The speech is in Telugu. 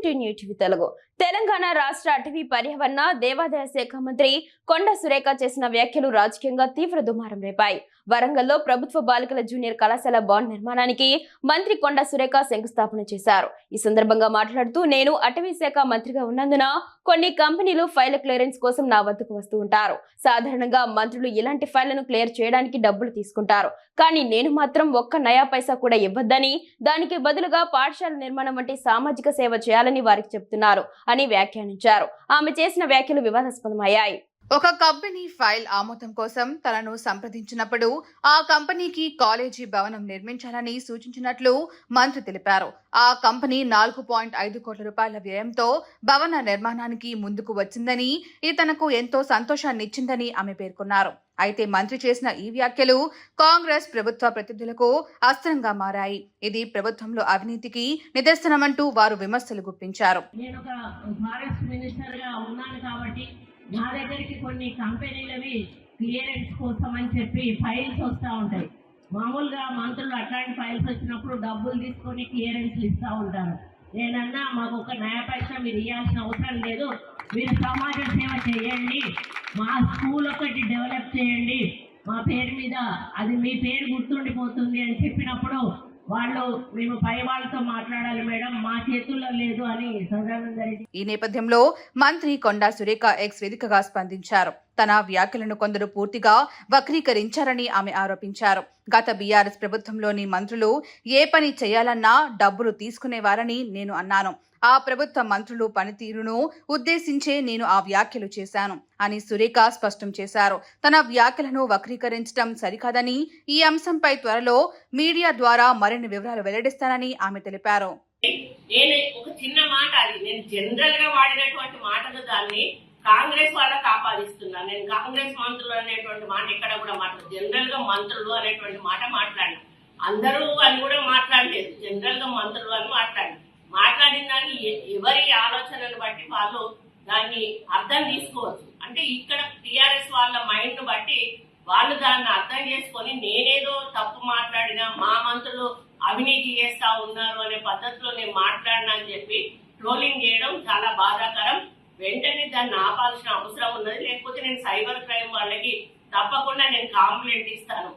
Welcome to new TV Telugu. Telangana రాష్ట్ర అటవీ పర్యావరణ దేవాదాయ శాఖ మంత్రి కొండ సురేఖ చేసిన వ్యాఖ్యలు రాజకీయంగా తీవ్ర దుమారం రేపాయి. వరంగల్లో ప్రభుత్వ బాలికల జూనియర్ కళాశాల భవన నిర్మాణానికి మంత్రి కొండ సురేఖ శంకుస్థాపన చేశారు. ఈ సందర్భంగా మాట్లాడుతూ, నేను అటవీ శాఖ మంత్రిగా ఉన్నందున కొన్ని కంపెనీలు ఫైల్ క్లియరెన్స్ కోసం నా వద్దకు వస్తూ ఉంటారు. సాధారణంగా మంత్రులు ఇలాంటి ఫైళ్లను క్లియర్ చేయడానికి డబ్బులు తీసుకుంటారు. కానీ నేను మాత్రం ఒక్క నయా పైసా కూడా ఇవ్వద్దని, దానికి బదులుగా పాఠశాల నిర్మాణం వంటి సామాజిక సేవ చేయాలని వారికి చెప్తున్నారు అని వ్యాఖ్యానించారు. ఆమె చేసిన వ్యాఖ్యలు వివాదాస్పదమయ్యాయి. ఒక కంపెనీ ఫైల్ ఆమోదం కోసం తనను సంప్రదించినప్పుడు ఆ కంపెనీకి కాలేజీ భవనం నిర్మించాలని సూచించినట్లు మంత్రి తెలిపారు. ఆ కంపెనీ 4.5 కోట్ల రూపాయల వ్యయంతో భవన నిర్మాణానికి ముందుకు వచ్చిందని, ఇది తనకు ఎంతో సంతోషాన్నిచ్చిందని ఆమె పేర్కొన్నారు. అయితే మంత్రి చేసిన ఈ వ్యాఖ్యలు కాంగ్రెస్ ప్రభుత్వ ప్రతినిధులకు అస్త్రంగా మారాయి. ఇది ప్రభుత్వంలో అవినీతికి నిదర్శనమంటూ వారు విమర్శలు గుప్పించారు. నా దగ్గరికి కొన్ని కంపెనీలవి క్లియరెన్స్ కోసం అని చెప్పి ఫైల్స్ వస్తూ ఉంటాయి. మామూలుగా మంత్రులు అట్లాంటి ఫైల్స్ వచ్చినప్పుడు డబ్బులు తీసుకొని క్లియరెన్స్లు ఇస్తూ ఉంటారు. నేనన్నా, మాకు ఒక నయా పైసా మీరు ఇవ్వాల్సిన అవసరం లేదు, మీరు సమాజ సేవ చేయండి, మా స్కూల్ ఒకటి డెవలప్ చేయండి, మా పేరు మీద అది మీ పేరు గుర్తుండిపోతుంది అని చెప్పినప్పుడు వాళ్ళు, మేము పై వాళ్ళతో మాట్లాడాలి మేడం, మా చేతుల్లో లేదు అని సదానంద రెడ్డి. ఈ నేపథ్యంలో మంత్రి కొండా సురేఖ ఎక్స్ వేదికగా స్పందించారు. తన వ్యాఖ్యలను కొందరు పూర్తిగా వక్రీకరించారని ఆమె ఆరోపించారు. గత బీఆర్ఎస్ ప్రభుత్వంలోని మంత్రులు ఏ పని చేయాలన్నా డబ్బులు తీసుకునేవారని నేను అన్నాను. ఆ ప్రభుత్వ మంత్రులు పనితీరును ఉద్దేశించే నేను ఆ వ్యాఖ్యలు చేశాను అని సురేఖ స్పష్టం చేశారు. తన వ్యాఖ్యలను వక్రీకరించడం సరికాదని, ఈ అంశంపై త్వరలో మీడియా ద్వారా మరిన్ని వివరాలు వెల్లడిస్తానని ఆమె తెలిపారు. నేను ఒక చిన్న మాట, అది నేను జనరల్ గా వాడినటువంటి మాటలు దాన్ని కాంగ్రెస్ వాళ్ళకి ఆపాదిస్తున్నాను. నేను కాంగ్రెస్ మంత్రులు అనేటువంటి మాట ఎక్కడ కూడా మాట్లాడు, జనరల్ గా మంత్రులు అనేటువంటి మాట మాట్లాడినా. అందరూ అని కూడా మాట్లాడలేదు, జనరల్ గా మంత్రులు అని మాట్లాడిన దాన్ని ఎవరి ఆలోచనను బట్టి వాళ్ళు దాన్ని అర్థం తీసుకోవచ్చు. అంటే ఇక్కడ టిఆర్ఎస్ వాళ్ళ మైండ్ బట్టి వాళ్ళు దాన్ని అర్థం చేసుకొని నేనేదో తప్పు మాట్లాడినా, మా మంత్రులు అవినీతి చేస్తా ఉన్నారు అనే పద్ధతిలో నేను మాట్లాడినా అని చెప్పి ట్రోలింగ్ చేయడం చాలా బాధాకరం. వెంటనే దాన్ని ఆపాల్సిన అవసరం ఉన్నది. లేకపోతే నేను సైబర్ క్రైమ్ వాళ్ళకి తప్పకుండా నేను కంప్లైంట్ ఇస్తాను.